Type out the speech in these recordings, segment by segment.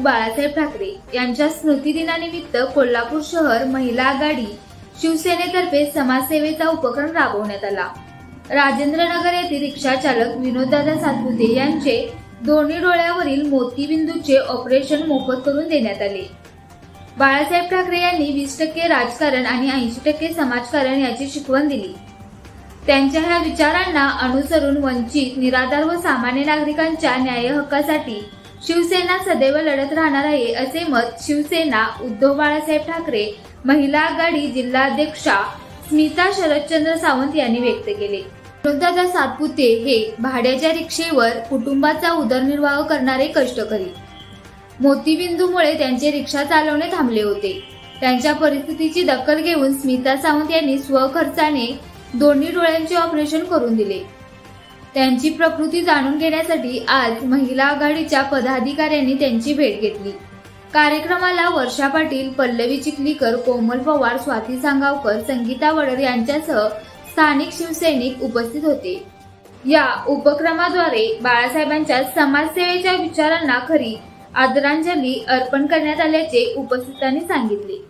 बाळासाहेब ठाकरे यांच्या स्मृतिदिनानिमित्त कोल्हापूर शहर महिला आघाडी शिवसेनेतर्फे समाजसेवेचा उपक्रम राबवण्यात आला। राजेंद्रनगर येथील रिक्षा चालक विनोददादा सातपुते यांचे दोन्ही डोळ्यावरील मोतीबिंदूचे ऑपरेशन मोफत करून देण्यात आले। बाळासाहेब ठाकरे यांनी 20% राजकारण आणि 80% समाजकारण याची शिकवण दिली। त्यांच्या ह्या विचारांना अनुसरून वंचित, निराधार व सामान्य नागरिकांच्या न्याय हक्कासाठी शिवसेना सदैव लढत राहणार आहे, असे मत शिवसेना उद्धव बाळासाहेब ठाकरे महिला आघाडी जिल्हाध्यक्षा स्मिता शरदचंद्र सावंत यांनी व्यक्त केले। विनोददादा सातपुते हे भाड्याच्या रिक्षेवर कुटुंबाचा उदरनिर्वाह करणारे कष्टकरी। मोतीबिंदूमुळे त्यांचे रिक्षा चालवणे थांबले होते। त्यांच्या परिस्थितीची दखल घेऊन स्मिता सावंत यांनी स्वखर्चाने दोन्ही डोळ्यांचे ऑपरेशन करून दिले। त्यांची प्रकृती जाणून घेण्यासाठी आज महिला आघाडीच्या पदाधिकाऱ्यांनी त्यांची भेट घेतली। कार्यक्रमाला वर्षा पाटील, पल्लवी चिखलीकर, कोमल पवार, स्वाती सांगावकर, संगीता वडर यांच्यासह स्थानिक शिवसैनिक उपस्थित होते। या उपक्रमाद्वारे बाळासाहेबांच्या समाजसेवेच्या विचारांना खरी आदरांजली अर्पण करण्यात आल्याचे उपस्थितांनी सांगितले।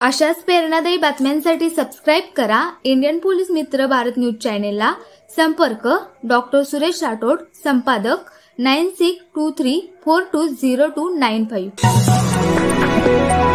अशाच प्रेरणादायी बातम्यांसाठी सबस्क्राईब करा इंडियन पोलीस मित्र भारत न्यूज चॅनेलला। संपर्क डॉक्टर सुरेश राठोड, संपादक 9623420295।